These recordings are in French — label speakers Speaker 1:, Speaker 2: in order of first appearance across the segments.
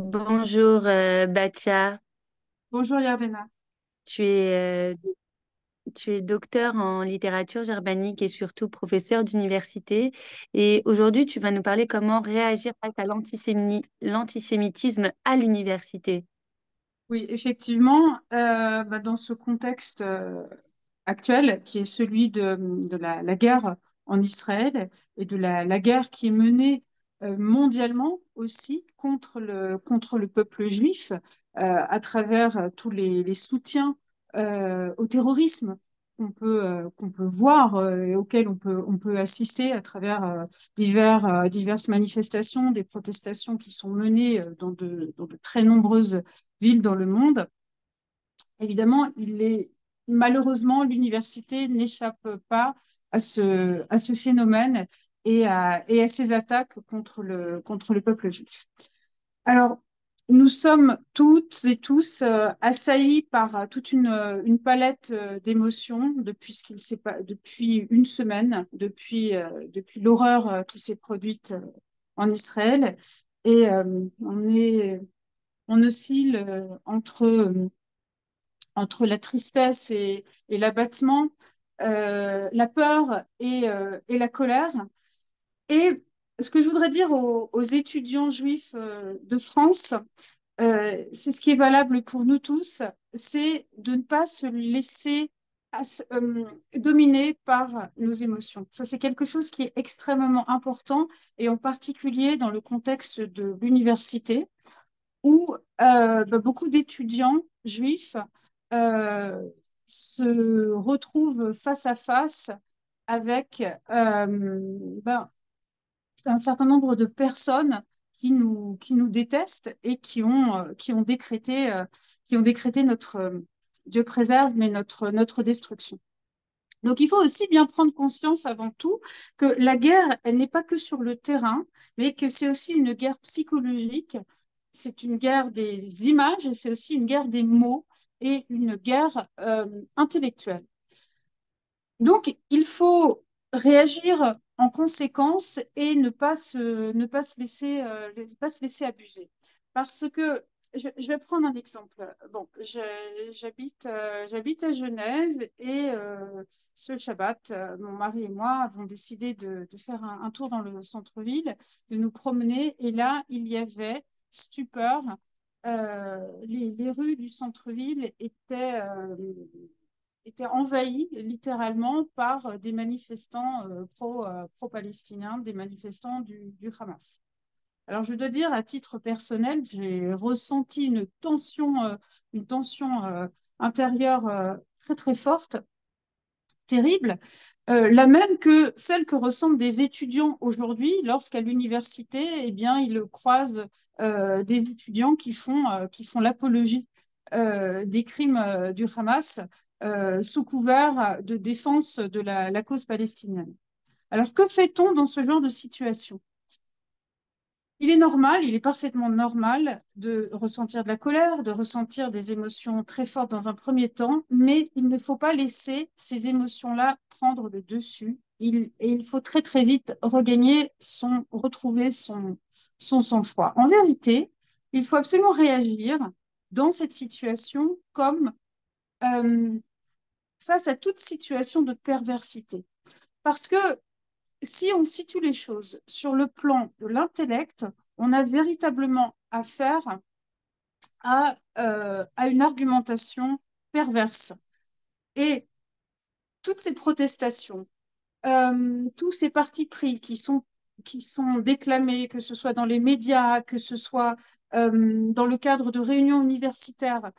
Speaker 1: Bonjour Batia,
Speaker 2: Bonjour Yardena.
Speaker 1: tu es, tu es docteur en littérature germanique et surtout professeur d'université. Et aujourd'hui, tu vas nous parler comment réagir face à l'antisémitisme à l'université.
Speaker 2: Oui, effectivement, dans ce contexte actuel qui est celui de la guerre en Israël et de la guerre qui est menée mondialement aussi contre le peuple juif à travers tous les soutiens au terrorisme qu'on peut voir et auxquels on peut assister à travers diverses manifestations, des protestations qui sont menées dans de très nombreuses villes dans le monde. Évidemment, malheureusement, l'université n'échappe pas à ce phénomène et à ces attaques contre le peuple juif. Alors, nous sommes toutes et tous assaillis par toute une palette d'émotions depuis une semaine, depuis l'horreur qui s'est produite en Israël. Et on oscille entre la tristesse et l'abattement, la peur et la colère. Et ce que je voudrais dire aux étudiants juifs de France, c'est ce qui est valable pour nous tous, c'est de ne pas se laisser dominer par nos émotions. Ça, c'est quelque chose qui est extrêmement important, et en particulier dans le contexte de l'université, où beaucoup d'étudiants juifs euh, se retrouvent face à face avec ben, un certain nombre de personnes qui nous détestent et qui ont décrété notre, Dieu préserve, mais notre destruction. Donc, il faut aussi bien prendre conscience avant tout que la guerre, elle n'est pas que sur le terrain, mais que c'est aussi une guerre psychologique, c'est une guerre des images, c'est aussi une guerre des mots et une guerre intellectuelle. Donc, il faut réagir en conséquence et ne pas se laisser, ne pas se laisser abuser. Parce que, je vais prendre un exemple. Bon, j'habite à Genève et ce Shabbat, mon mari et moi avons décidé de faire un tour dans le centre-ville, de nous promener. Et là, il y avait stupeur. Les rues du centre-ville étaient envahies littéralement par des manifestants pro-palestiniens, des manifestants du Hamas. Alors, je dois dire, à titre personnel, j'ai ressenti une tension intérieure très, très forte, terrible, la même que celle que ressentent des étudiants aujourd'hui lorsqu'à l'université, eh bien, ils croisent des étudiants qui font l'apologie des crimes du Hamas sous couvert de défense de la cause palestinienne. Alors, que fait-on dans ce genre de situation? Il est normal, il est parfaitement normal de ressentir de la colère, de ressentir des émotions très fortes dans un premier temps, mais il ne faut pas laisser ces émotions-là prendre le dessus. Et il faut très très vite retrouver son sang-froid. En vérité, il faut absolument réagir dans cette situation comme euh, face à toute situation de perversité. Parce que si on situe les choses sur le plan de l'intellect, on a véritablement affaire à une argumentation perverse. Et toutes ces protestations, tous ces partis pris qui sont déclamés, que ce soit dans les médias, que ce soit dans le cadre de réunions universitaires,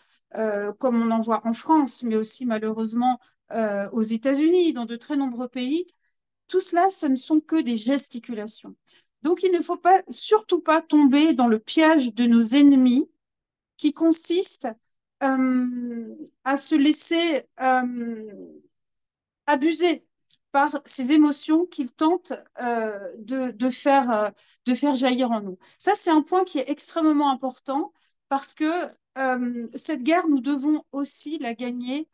Speaker 2: comme on en voit en France, mais aussi malheureusement aux États-Unis, dans de très nombreux pays, tout cela, ce ne sont que des gesticulations. Donc, il ne faut pas, surtout pas tomber dans le piège de nos ennemis qui consiste à se laisser abuser par ces émotions qu'ils tentent de faire jaillir en nous. Ça, c'est un point qui est extrêmement important parce que cette guerre, nous devons aussi la gagner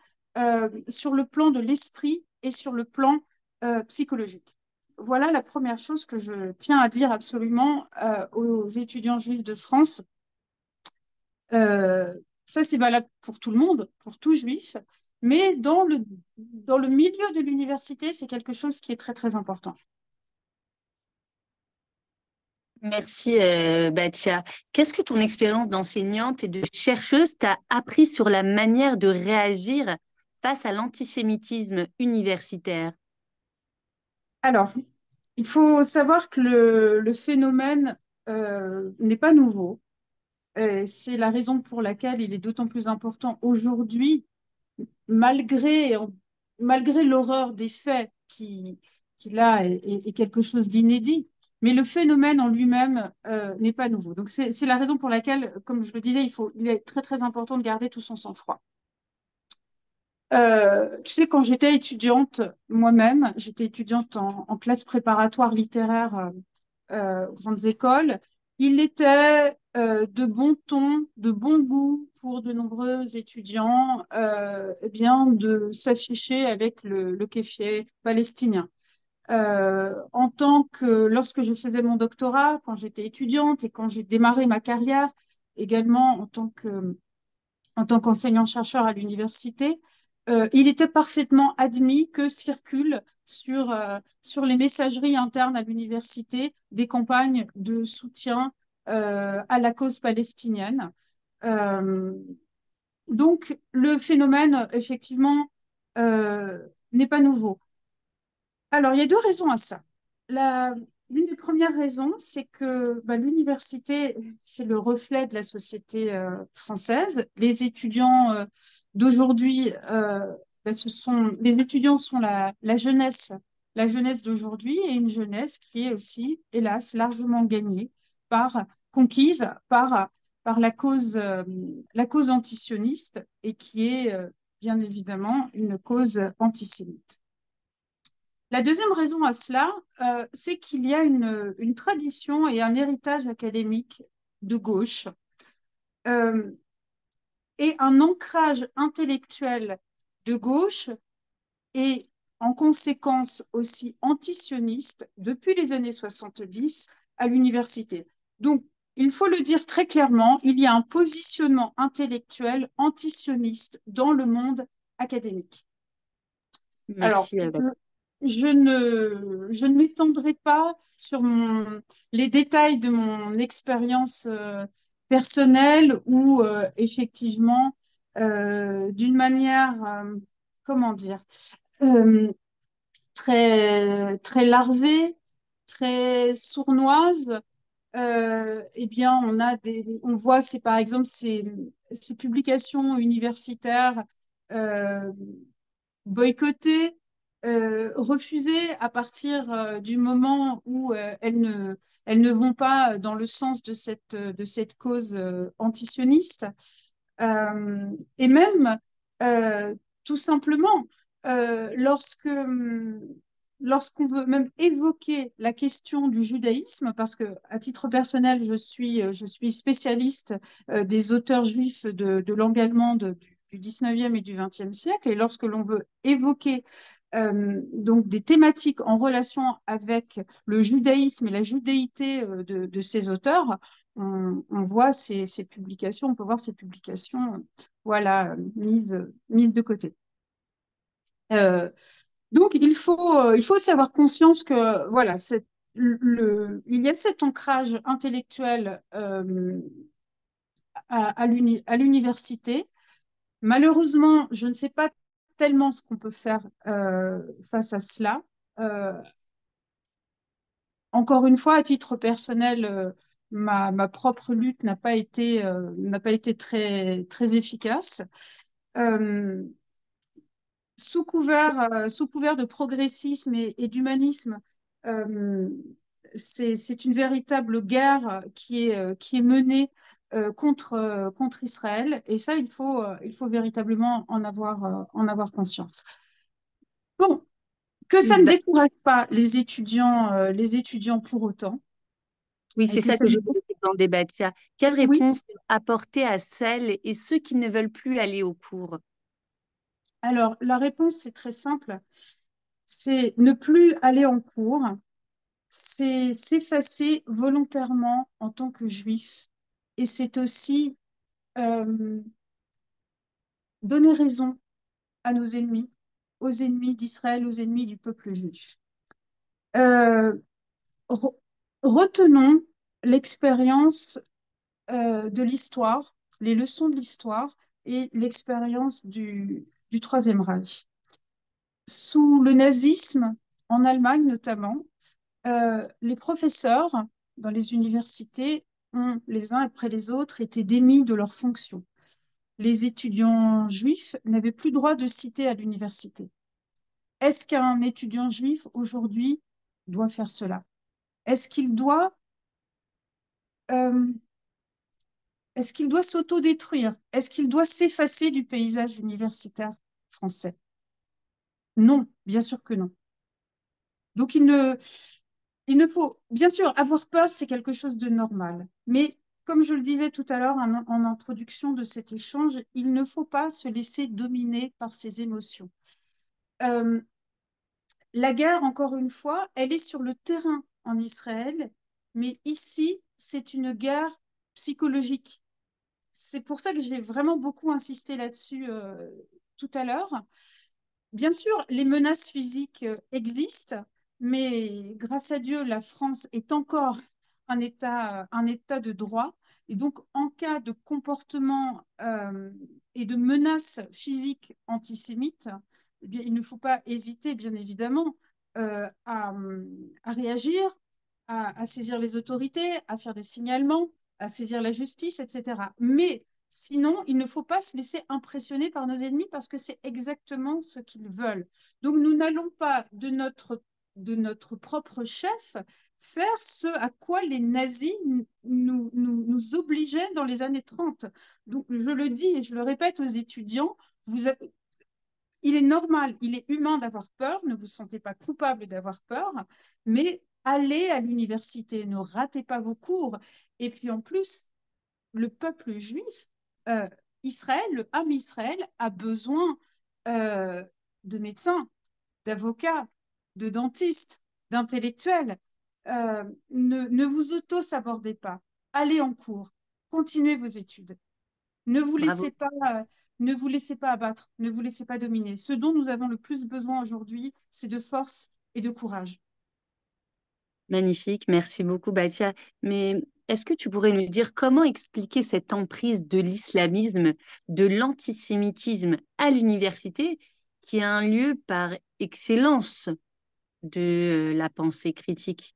Speaker 2: sur le plan de l'esprit et sur le plan psychologique. Voilà la première chose que je tiens à dire absolument aux étudiants juifs de France. Euh, Ça, c'est valable pour tout le monde, pour tout juif, mais dans le milieu de l'université, c'est quelque chose qui est très, très important.
Speaker 1: Merci, Batia. Qu'est-ce que ton expérience d'enseignante et de chercheuse t'a appris sur la manière de réagir face à l'antisémitisme universitaire?
Speaker 2: Alors, il faut savoir que le phénomène n'est pas nouveau. C'est la raison pour laquelle il est d'autant plus important aujourd'hui, malgré, malgré l'horreur des faits qui là, est quelque chose d'inédit. Mais le phénomène en lui-même n'est pas nouveau. Donc, c'est la raison pour laquelle, comme je le disais, il est très, très important de garder tout son sang-froid. Tu sais, quand j'étais étudiante moi-même, j'étais étudiante en classe préparatoire littéraire aux grandes écoles. Il était de bon ton, de bon goût pour de nombreux étudiants eh bien, de s'afficher avec le kéfier palestinien. En tant que, lorsque je faisais mon doctorat, quand j'étais étudiante et quand j'ai démarré ma carrière, également en tant qu'enseignant-chercheur à l'université, il était parfaitement admis que circulent sur les messageries internes à l'université des campagnes de soutien à la cause palestinienne. Euh, donc, le phénomène, effectivement, euh, n'est pas nouveau. Alors, il y a deux raisons à ça. La, L'une des premières raisons, c'est que bah, l'université, c'est le reflet de la société française. Les étudiants d'aujourd'hui, bah, les étudiants sont la jeunesse d'aujourd'hui et une jeunesse qui est aussi, hélas, largement gagnée conquise par la cause antisioniste et qui est bien évidemment une cause antisémite. La deuxième raison à cela, c'est qu'il y a une tradition et un héritage académique de gauche euh, et un ancrage intellectuel de gauche et en conséquence aussi antisioniste depuis les années 70 à l'université. Donc, il faut le dire très clairement, il y a un positionnement intellectuel antisioniste dans le monde académique. Alors,
Speaker 1: Merci,
Speaker 2: je ne m'étendrai pas sur les détails de mon expérience personnelle où effectivement, d'une manière, comment dire, euh, très, très larvée, très sournoise, eh bien, on voit, c'est par exemple ces publications universitaires euh, boycottées, refusées à partir du moment où elles ne vont pas dans le sens de cette cause antisioniste. Et même, tout simplement, lorsqu'on veut même évoquer la question du judaïsme, parce que à titre personnel, je suis spécialiste des auteurs juifs de langue allemande du 19e et du 20e siècle, et lorsque l'on veut évoquer donc des thématiques en relation avec le judaïsme et la judéité de ces auteurs, on voit ces publications, on peut voir ces publications, voilà, mises de côté. Euh, donc, il faut aussi avoir conscience que, voilà, il y a cet ancrage intellectuel à l'université. Malheureusement, je ne sais pas tellement ce qu'on peut faire face à cela. Euh, Encore une fois, à titre personnel, ma propre lutte n'a pas été très, très efficace. Euh, Sous couvert de progressisme et d'humanisme, euh, c'est une véritable guerre qui est menée contre Israël. Et ça, il faut véritablement en avoir conscience. Bon, que ça ne
Speaker 1: Bah,
Speaker 2: décourage pas les étudiants pour autant,
Speaker 1: oui,
Speaker 2: et
Speaker 1: c'est
Speaker 2: que
Speaker 1: ça
Speaker 2: ça
Speaker 1: que
Speaker 2: ne...
Speaker 1: je voulais dans le débat. Quelle
Speaker 2: Oui,
Speaker 1: réponse apporter à celles et ceux qui ne veulent plus aller au cours?
Speaker 2: alors la réponse, c'est très simple. C'est ne plus aller en cours, c'est s'effacer volontairement en tant que juif. Et c'est aussi euh, donner raison à nos ennemis, aux ennemis d'Israël, aux ennemis du peuple juif. Euh, re- Retenons l'expérience de l'histoire, les leçons de l'histoire et l'expérience du Troisième Reich. Sous le nazisme, en Allemagne notamment, les professeurs dans les universités ont, les uns après les autres, été démis de leurs fonctions. Les étudiants juifs n'avaient plus droit de citer à l'université. Est-ce qu'un étudiant juif aujourd'hui doit faire cela? Est-ce qu'il doit, euh, est-ce qu'il doit s'autodétruire? Est-ce qu'il doit s'effacer du paysage universitaire français? Non, bien sûr que non. Donc il ne faut, bien sûr, avoir peur, c'est quelque chose de normal. Mais comme je le disais tout à l'heure en introduction de cet échange, il ne faut pas se laisser dominer par ses émotions. Euh, la guerre, encore une fois, elle est sur le terrain en Israël, mais ici, c'est une guerre psychologique. C'est pour ça que j'ai vraiment beaucoup insisté là-dessus tout à l'heure. Bien sûr, les menaces physiques existent, mais grâce à Dieu, la France est encore un état de droit. Et donc, en cas de comportement et de menaces physiques antisémites, eh bien, il ne faut pas hésiter, bien évidemment, à réagir, à saisir les autorités, à faire des signalements, à saisir la justice, etc. Mais sinon, il ne faut pas se laisser impressionner par nos ennemis parce que c'est exactement ce qu'ils veulent. Donc, nous n'allons pas de notre propre chef faire ce à quoi les nazis nous obligeaient dans les années 30. Donc, je le dis et je le répète aux étudiants, il est normal, il est humain d'avoir peur, ne vous sentez pas coupable d'avoir peur, mais allez à l'université, ne ratez pas vos cours. Et puis en plus, le peuple juif, euh, Israël, le Ham Israël, a besoin euh, de médecins, d'avocats, de dentistes, d'intellectuels. Ne vous auto-sabordez pas. Allez en cours. Continuez vos études. Ne vous laissez
Speaker 1: Bravo.
Speaker 2: pas, ne vous laissez pas abattre. Ne vous laissez pas dominer. Ce dont nous avons le plus besoin aujourd'hui, c'est de force et de courage.
Speaker 1: Magnifique, merci beaucoup, Batia. Mais est-ce que tu pourrais nous dire comment expliquer cette emprise de l'islamisme, de l'antisémitisme à l'université, qui est un lieu par excellence de la pensée critique?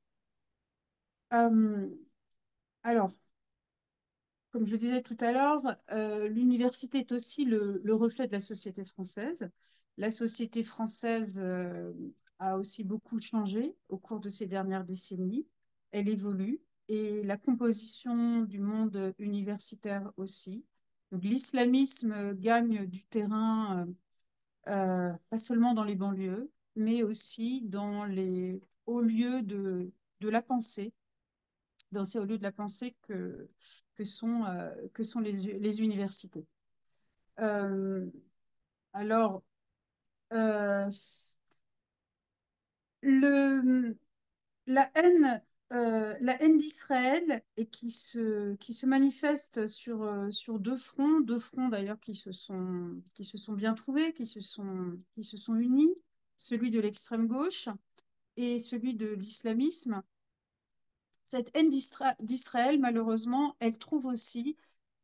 Speaker 2: Euh, alors, comme je le disais tout à l'heure, l'université est aussi le reflet de la société française. La société française a aussi beaucoup changé au cours de ces dernières décennies. Elle évolue et la composition du monde universitaire aussi. Donc l'islamisme gagne du terrain, pas seulement dans les banlieues, mais aussi dans les hauts lieux de la pensée, dans ces hauts lieux de la pensée que sont les universités. Euh, alors, euh, le, la haine d'Israël et qui se manifeste sur deux fronts d'ailleurs qui se sont bien trouvés, qui se sont unis, celui de l'extrême gauche et celui de l'islamisme. Cette haine d'Israël, malheureusement, elle trouve aussi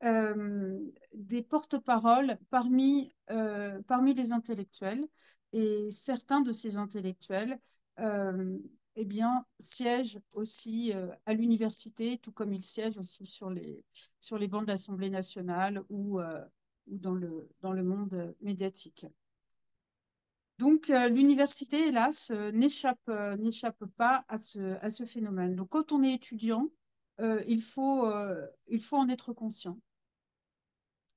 Speaker 2: euh, des porte-paroles parmi les intellectuels. Et certains de ces intellectuels euh, eh bien, siègent aussi à l'université, tout comme ils siègent aussi sur les bancs de l'Assemblée nationale ou dans le monde médiatique. Donc, l'université, hélas, n'échappe pas à ce phénomène. Donc, quand on est étudiant, il faut en être conscient.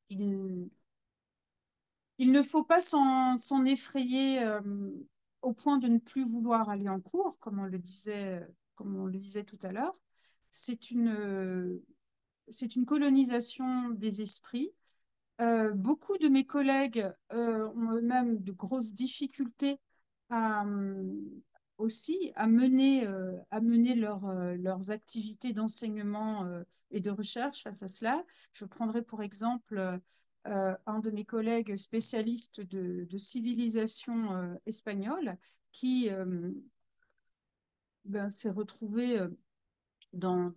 Speaker 2: Il, il ne faut pas s'en effrayer au point de ne plus vouloir aller en cours, comme on le disait tout à l'heure. C'est c'est une colonisation des esprits. Beaucoup de mes collègues ont eux-mêmes de grosses difficultés à, aussi à mener leurs activités d'enseignement et de recherche face à cela. Je prendrai pour exemple un de mes collègues spécialistes de civilisation espagnole qui s'est retrouvé dans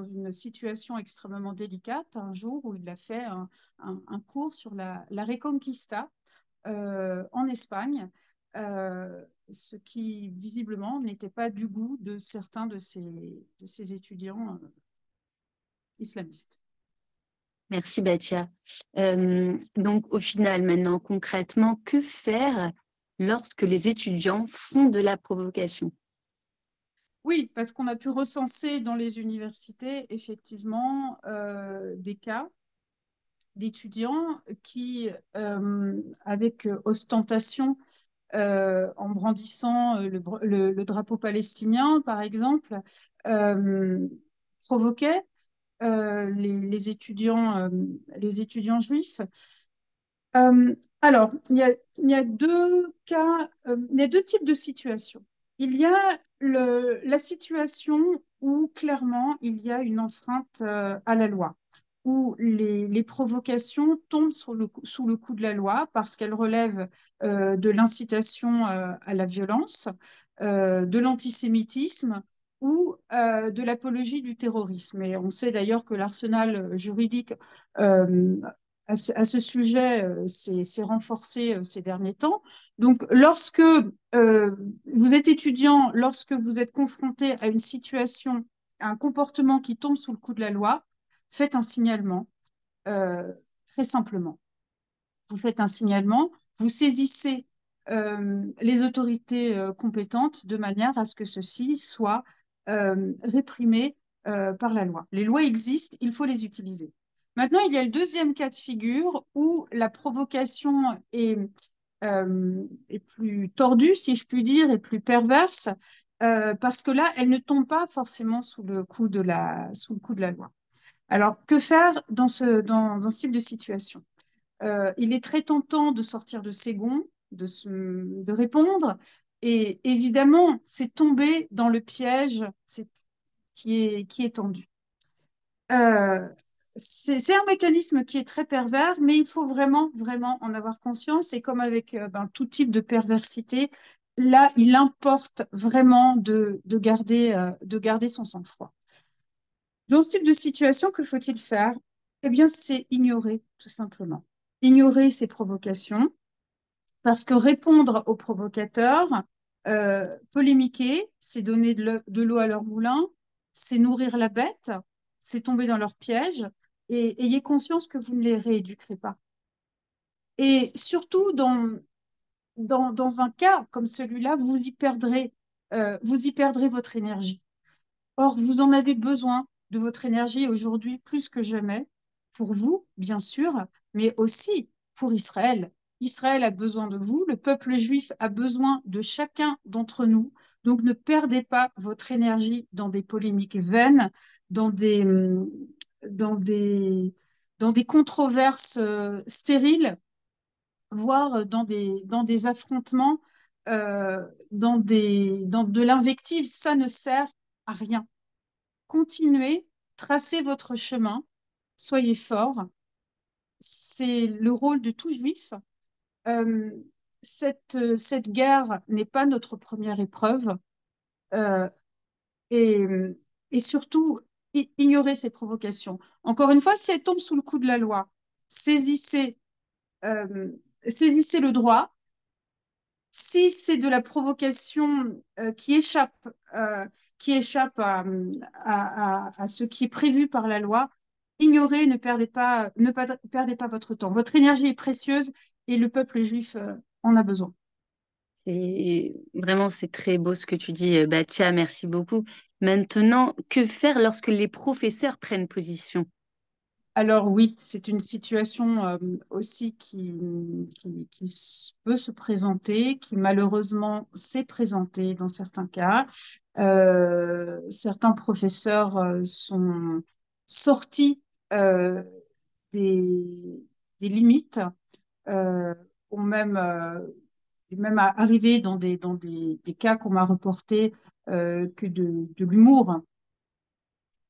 Speaker 2: une situation extrêmement délicate un jour où il a fait un cours sur la Reconquista en Espagne, ce qui visiblement n'était pas du goût de certains de ces étudiants islamistes.
Speaker 1: Merci, Batia. Donc, au final, maintenant, concrètement, que faire lorsque les étudiants font de la provocation?
Speaker 2: Oui, parce qu'on a pu recenser dans les universités effectivement des cas d'étudiants qui, avec ostentation, en brandissant le drapeau palestinien, par exemple, euh, provoquaient les étudiants juifs. Alors, il y a deux cas, il y a deux types de situations. Il y a la situation où clairement il y a une enfreinte à la loi, où les provocations tombent sous le coup de la loi parce qu'elles relèvent de l'incitation à la violence, de l'antisémitisme ou de l'apologie du terrorisme. Et on sait d'ailleurs que l'arsenal juridique euh, à ce sujet s'est renforcé ces derniers temps. Donc, lorsque vous êtes étudiant, lorsque vous êtes confronté à une situation, à un comportement qui tombe sous le coup de la loi, faites un signalement, euh, très simplement. Vous faites un signalement, vous saisissez les autorités compétentes de manière à ce que ceci soit réprimé par la loi. Les lois existent, il faut les utiliser. Maintenant, il y a le deuxième cas de figure où la provocation est plus tordue, si je puis dire, et plus perverse, parce que là, elle ne tombe pas forcément sous le coup de la loi. Alors, que faire dans ce type de situation? Il est très tentant de sortir de ses gonds, de répondre, et évidemment, c'est tomber dans le piège qui est tendu. Euh, c'est un mécanisme qui est très pervers, mais il faut vraiment, vraiment en avoir conscience. Et comme avec tout type de perversité, là, il importe vraiment de garder son sang-froid. Dans ce type de situation, que faut-il faire? Eh bien, c'est ignorer, tout simplement. Ignorer ces provocations, parce que répondre aux provocateurs, polémiquer, c'est donner de l'eau à leur moulin, c'est nourrir la bête, c'est tomber dans leur piège, et ayez conscience que vous ne les rééduquerez pas. Et surtout, dans un cas comme celui-là, vous y perdrez votre énergie. Or, vous en avez besoin de votre énergie aujourd'hui plus que jamais, pour vous, bien sûr, mais aussi pour Israël. Israël a besoin de vous, le peuple juif a besoin de chacun d'entre nous. Donc, ne perdez pas votre énergie dans des polémiques vaines, dans des, dans des, dans des controverses stériles, voire dans des affrontements, dans de l'invective. Ça ne sert à rien. Continuez, tracez votre chemin, soyez fort. C'est le rôle de tout juif. Euh, cette guerre n'est pas notre première épreuve. euh, et, et surtout, ignorez ces provocations. Encore une fois, si elles tombent sous le coup de la loi, saisissez, euh, saisissez le droit. Si c'est de la provocation euh, qui échappe à ce qui est prévu par la loi, ignorez, ne perdez pas votre temps. Votre énergie est précieuse et le peuple juif en a besoin.
Speaker 1: Et vraiment, c'est très beau ce que tu dis, Batia, merci beaucoup. Maintenant, que faire lorsque les professeurs prennent position?
Speaker 2: Alors oui, c'est une situation aussi peut se présenter, qui malheureusement s'est présentée dans certains cas. Certains professeurs sont sortis euh, des, des limites, ont même même arrivé des cas qu'on m'a reportés que de l'humour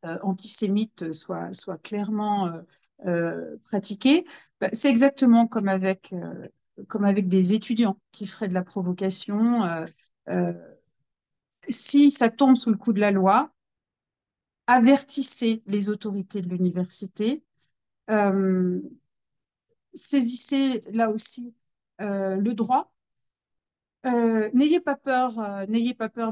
Speaker 2: antisémite soit clairement pratiqué. Bah, c'est exactement comme avec des étudiants qui feraient de la provocation. Euh, si ça tombe sous le coup de la loi, avertissez les autorités de l'université, euh, saisissez là aussi le droit. N'ayez pas peur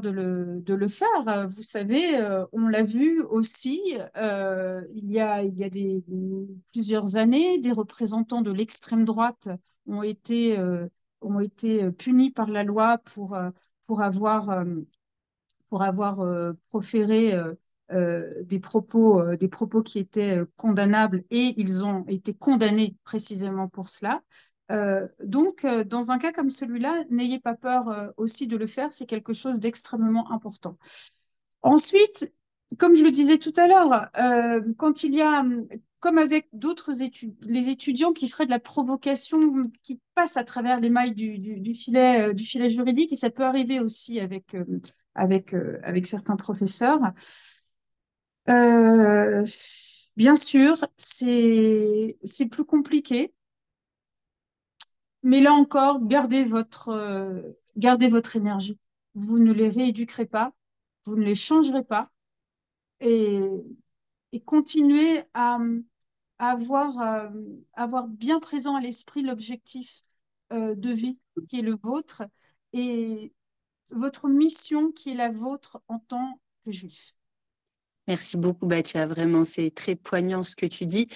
Speaker 2: de le faire. Vous savez, on l'a vu aussi, il y a plusieurs années, des représentants de l'extrême droite ont été, euh, ont été punis par la loi pour avoir proféré des propos qui étaient condamnables et ils ont été condamnés précisément pour cela. Dans un cas comme celui-là, n'ayez pas peur aussi de le faire, c'est quelque chose d'extrêmement important. Ensuite, comme je le disais tout à l'heure, quand il y a, comme avec d'autres études, les étudiants qui feraient de la provocation, qui passent à travers les mailles du filet juridique, et ça peut arriver aussi avec certains professeurs. Euh, Bien sûr, c'est plus compliqué, mais là encore, gardez votre énergie. Vous ne les rééduquerez pas, vous ne les changerez pas, et, et continuez à avoir bien présent à l'esprit l'objectif de vie qui est le vôtre et votre mission qui est la vôtre en tant que juif.
Speaker 1: Merci beaucoup, Batia. Vraiment, c'est très poignant ce que tu dis.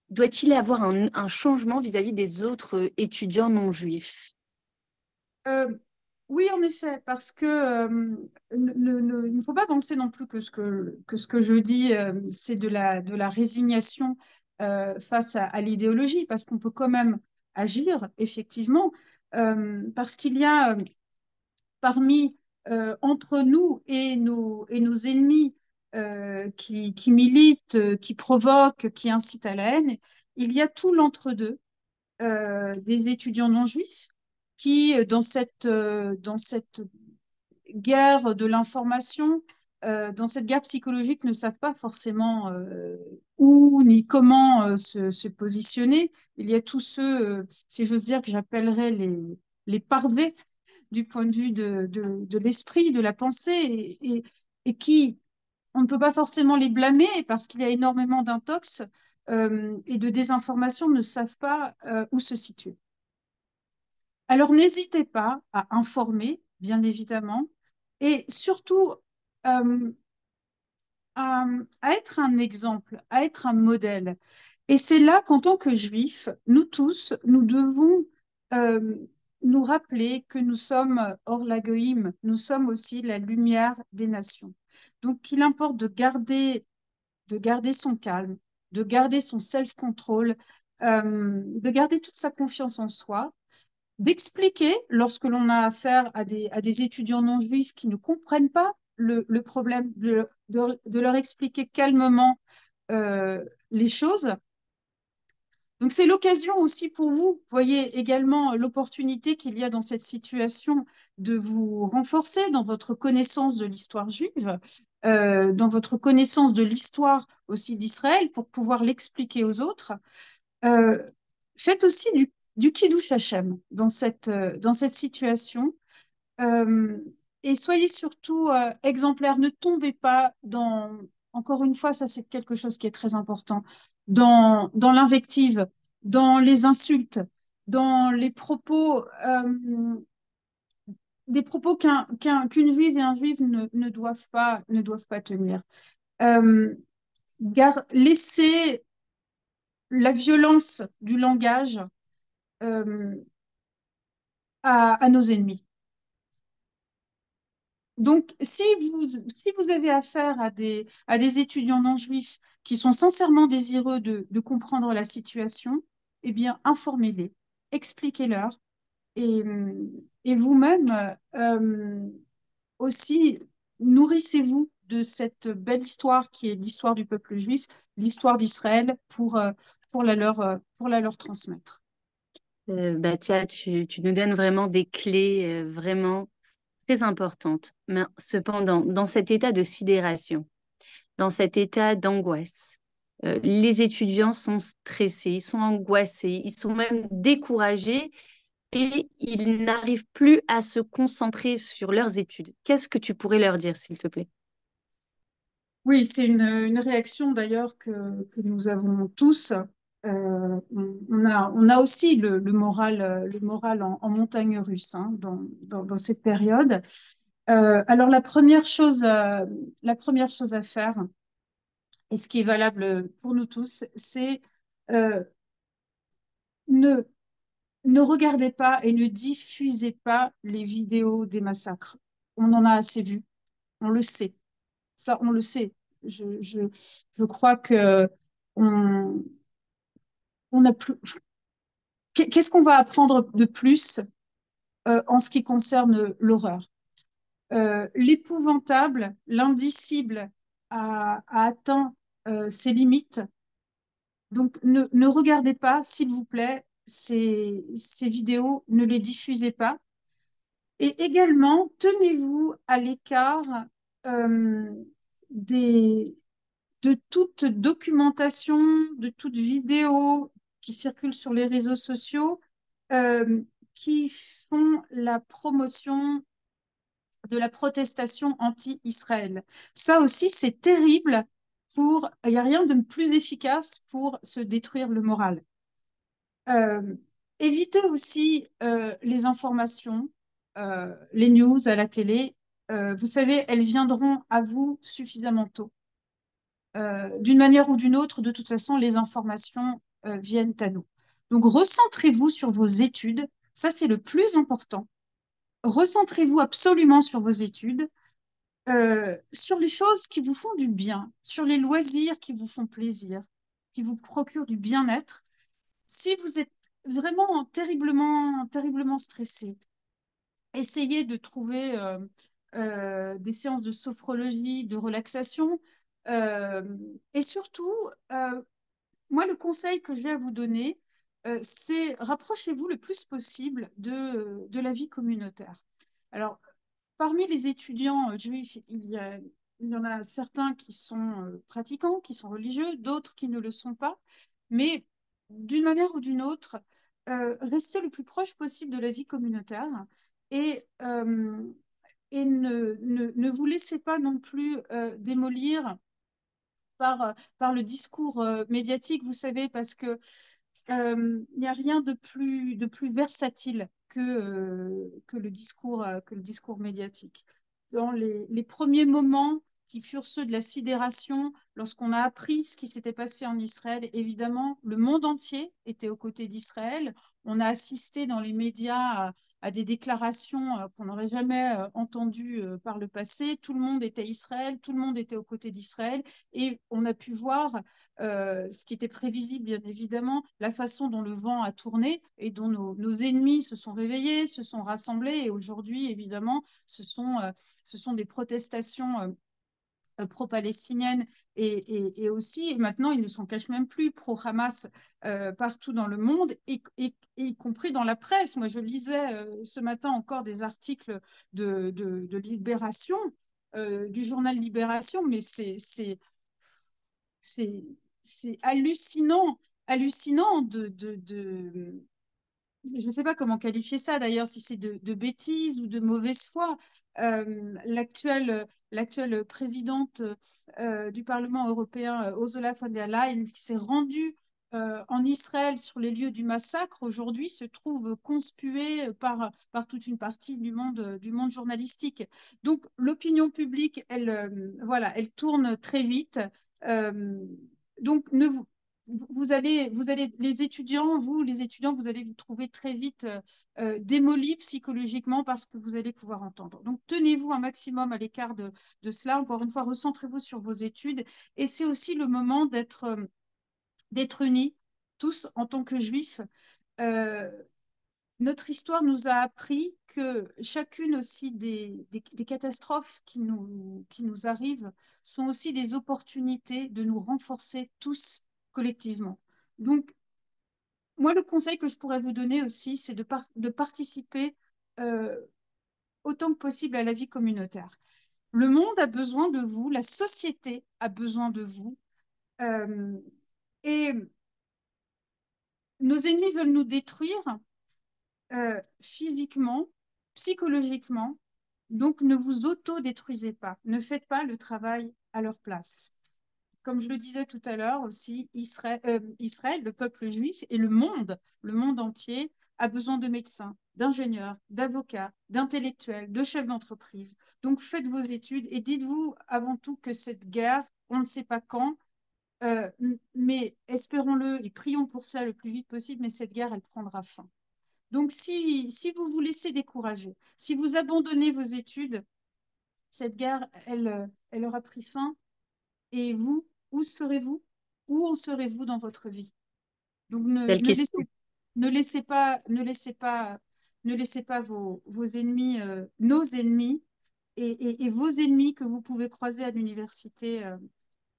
Speaker 1: Doit-il y avoir un changement vis-à-vis des autres étudiants non juifs?
Speaker 2: Euh, oui, en effet, parce que il ne faut pas penser non plus que ce que je dis, c'est de la résignation face à l'idéologie, parce qu'on peut quand même agir, effectivement, parce qu'il y a parmi entre nous et nos ennemis qui militent, qui provoquent, qui incitent à la haine, il y a tout l'entre-deux des étudiants non juifs qui, dans cette guerre de l'information, dans cette guerre psychologique, ne savent pas forcément où ni comment se positionner. Il y a tous ceux, si j'ose dire, que j'appellerais les parvés du point de vue de l'esprit, de la pensée, et qui, on ne peut pas forcément les blâmer parce qu'il y a énormément d'intox et de désinformation, ne savent pas où se situer. Alors n'hésitez pas à informer, bien évidemment, et surtout euh, à, à être un exemple, à être un modèle. Et c'est là qu'en tant que juifs, nous tous, nous devons euh, nous rappeler que nous sommes hors la goïm, nous sommes aussi la lumière des nations. Donc il importe de garder son calme, de garder son self-control, de garder toute sa confiance en soi, d'expliquer lorsque l'on a affaire à des étudiants non juifs qui ne comprennent pas le problème, de leur expliquer calmement les choses. Donc c'est l'occasion aussi pour vous, voyez également l'opportunité qu'il y a dans cette situation de vous renforcer dans votre connaissance de l'histoire juive, dans votre connaissance de l'histoire aussi d'Israël pour pouvoir l'expliquer aux autres. Euh, Faites aussi du Kiddush Hashem dans cette situation. Euh, et soyez surtout exemplaires. Ne tombez pas dans, encore une fois, ça c'est quelque chose qui est très important, dans l'invective, dans les insultes, dans les propos, des propos qu'une juive et un juif ne doivent pas tenir. Euh, Laissez la violence du langage euh, à nos ennemis. Donc, si vous avez affaire à des étudiants non juifs qui sont sincèrement désireux de comprendre la situation, eh bien, informez-les, expliquez-leur et, et vous-même aussi nourrissez-vous de cette belle histoire qui est l'histoire du peuple juif, l'histoire d'Israël pour la leur transmettre.
Speaker 1: Tiens, tu nous donnes vraiment des clés vraiment très importantes. Mais cependant, dans cet état de sidération, dans cet état d'angoisse, les étudiants sont stressés, ils sont angoissés, ils sont même découragés et ils n'arrivent plus à se concentrer sur leurs études. Qu'est-ce que tu pourrais leur dire, s'il te plaît?
Speaker 2: Oui, c'est une réaction d'ailleurs que nous avons tous. On a aussi le moral en montagne russe hein, dans cette période. Alors la première chose à faire, et ce qui est valable pour nous tous, c'est euh, ne, ne regardez pas et ne diffusez pas les vidéos des massacres. On en a assez vu, on le sait. Ça, on le sait. Je crois que on, on a plus. Qu'est-ce qu'on va apprendre de plus en ce qui concerne l'horreur? L'épouvantable, l'indicible a atteint ses limites. Donc, ne regardez pas, s'il vous plaît, ces vidéos, ne les diffusez pas. Et également, tenez-vous à l'écart euh, des, de toute documentation, de toute vidéo qui circule sur les réseaux sociaux euh, qui font la promotion de la protestation anti-Israël. Ça aussi, c'est terrible il n'y a rien de plus efficace pour se détruire le moral. Euh, Évitez aussi les informations, les news à la télé. Vous savez, elles viendront à vous suffisamment tôt. D'une manière ou d'une autre, de toute façon, les informations viennent à nous. Donc, recentrez-vous sur vos études. Ça, c'est le plus important. Recentrez-vous absolument sur vos études, sur les choses qui vous font du bien, sur les loisirs qui vous font plaisir, qui vous procurent du bien-être. Si vous êtes vraiment terriblement stressé, essayez de trouver des séances de sophrologie, de relaxation. Euh, et surtout, moi, le conseil que j'ai à vous donner, c'est rapprochez-vous le plus possible de la vie communautaire. Alors, parmi les étudiants juifs, il y en a certains qui sont pratiquants, qui sont religieux, d'autres qui ne le sont pas. Mais d'une manière ou d'une autre, restez le plus proche possible de la vie communautaire et, ne vous laissez pas non plus démolir par le discours médiatique, vous savez, parce que il n'y a rien de plus versatile que le discours médiatique. Dans les premiers moments qui furent ceux de la sidération, lorsqu'on a appris ce qui s'était passé en Israël, évidemment, le monde entier était aux côtés d'Israël. On a assisté dans les médias à des déclarations qu'on n'aurait jamais entendues par le passé. Tout le monde était Israël, tout le monde était aux côtés d'Israël, et on a pu voir ce qui était prévisible, bien évidemment, la façon dont le vent a tourné et dont nos ennemis se sont réveillés, se sont rassemblés. Et aujourd'hui, évidemment, ce sont des protestations pro-palestiniennes et aussi, maintenant, ils ne s'en cachent même plus, pro-Hamas partout dans le monde, y compris dans la presse. Moi, je lisais ce matin encore des articles de Libération, du journal Libération, mais c'est c'est hallucinant je ne sais pas comment qualifier ça d'ailleurs, si c'est de bêtises ou de mauvaise foi. L'actuelle présidente du Parlement européen, Ursula von der Leyen, qui s'est rendue en Israël sur les lieux du massacre, aujourd'hui se trouve conspuée par toute une partie du monde journalistique. Donc l'opinion publique, voilà, elle tourne très vite. Euh, donc les étudiants, vous allez vous trouver très vite démolis psychologiquement parce que vous allez pouvoir entendre. Donc, tenez-vous un maximum à l'écart de cela. Encore une fois, recentrez-vous sur vos études. Et c'est aussi le moment d'être unis, tous en tant que juifs. Euh, Notre histoire nous a appris que chacune aussi des catastrophes qui nous arrivent sont aussi des opportunités de nous renforcer tous collectivement. Donc, moi, le conseil que je pourrais vous donner aussi, c'est de participer euh, autant que possible à la vie communautaire. Le monde a besoin de vous, la société a besoin de vous, euh, et nos ennemis veulent nous détruire physiquement, psychologiquement. Donc, ne vous auto-détruisez pas. Ne faites pas le travail à leur place. Comme je le disais tout à l'heure aussi, Israël, le peuple juif et le monde entier, a besoin de médecins, d'ingénieurs, d'avocats, d'intellectuels, de chefs d'entreprise. Donc faites vos études et dites-vous avant tout que cette guerre, on ne sait pas quand, mais espérons-le et prions pour ça le plus vite possible, mais cette guerre, elle prendra fin. Donc si vous vous laissez décourager, si vous abandonnez vos études, cette guerre, elle aura pris fin et vous, où serez-vous? Où en serez-vous dans votre vie? Donc
Speaker 1: Belle question.
Speaker 2: ne laissez pas vos ennemis, nos ennemis et vos ennemis que vous pouvez croiser à l'université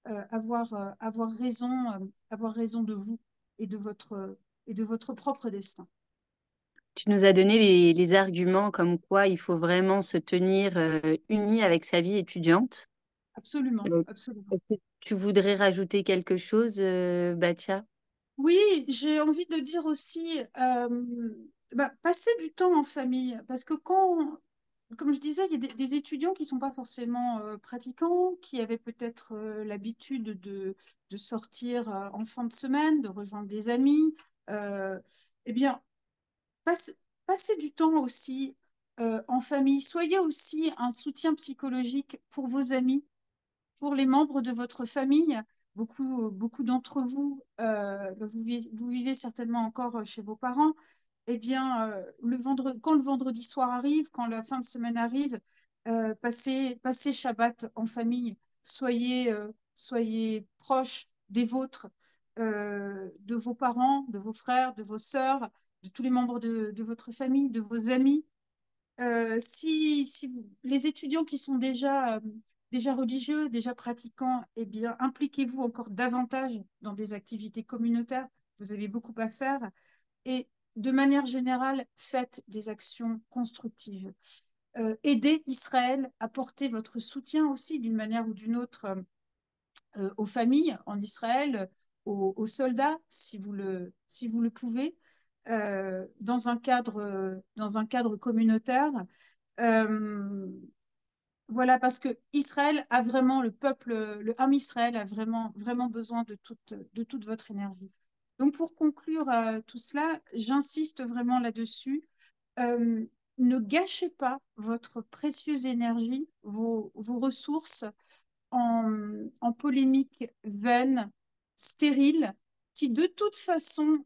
Speaker 2: avoir raison de vous et et de votre propre destin.
Speaker 1: Tu nous as donné les arguments comme quoi il faut vraiment se tenir uni avec sa vie étudiante.
Speaker 2: Absolument,
Speaker 1: Euh,
Speaker 2: absolument.
Speaker 1: Est-ce que tu voudrais rajouter quelque chose, Batia?
Speaker 2: Oui, j'ai envie de dire aussi, passer du temps en famille, parce que comme je disais, il y a des étudiants qui sont pas forcément pratiquants, qui avaient peut-être l'habitude de sortir en fin de semaine, de rejoindre des amis. Euh, eh bien, passe- passez du temps aussi en famille. Soyez aussi un soutien psychologique pour vos amis, pour les membres de votre famille. Beaucoup d'entre vous, vous vivez certainement encore chez vos parents. Eh bien, quand le vendredi soir arrive, quand la fin de semaine arrive, passez Shabbat en famille. Soyez proches des vôtres, de vos parents, de vos frères, de vos sœurs, de tous les membres de votre famille, de vos amis. Les étudiants qui sont déjà religieux, déjà pratiquants, eh bien, impliquez-vous encore davantage dans des activités communautaires. Vous avez beaucoup à faire. Et de manière générale, faites des actions constructives. Aidez Israël, apportez votre soutien aussi d'une manière ou d'une autre aux familles en Israël, aux soldats, si vous le pouvez, dans un cadre communautaire. Euh, voilà, parce que Israël a vraiment, le Ham Israël a vraiment, vraiment besoin de toute votre énergie. Donc, pour conclure tout cela, j'insiste vraiment là-dessus. Euh, ne gâchez pas votre précieuse énergie, vos ressources en polémique vaine, stérile, qui de toute façon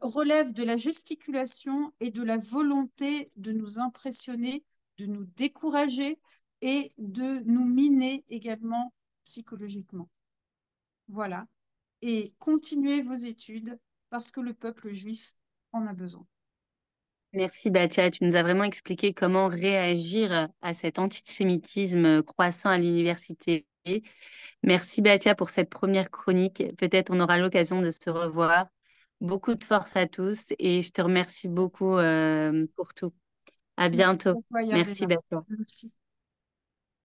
Speaker 2: relève de la gesticulation et de la volonté de nous impressionner, de nous décourager et de nous miner également psychologiquement. Voilà. Et continuez vos études parce que le peuple juif en a besoin.
Speaker 1: Merci, Batia. Tu nous as vraiment expliqué comment réagir à cet antisémitisme croissant à l'université. Merci, Batia, pour cette première chronique. Peut-être on aura l'occasion de se revoir. Beaucoup de force à tous et je te remercie beaucoup pour tout. À
Speaker 2: Merci
Speaker 1: bientôt.
Speaker 2: à toi,
Speaker 1: Merci,
Speaker 2: Yardena.
Speaker 1: Batia.
Speaker 2: Merci.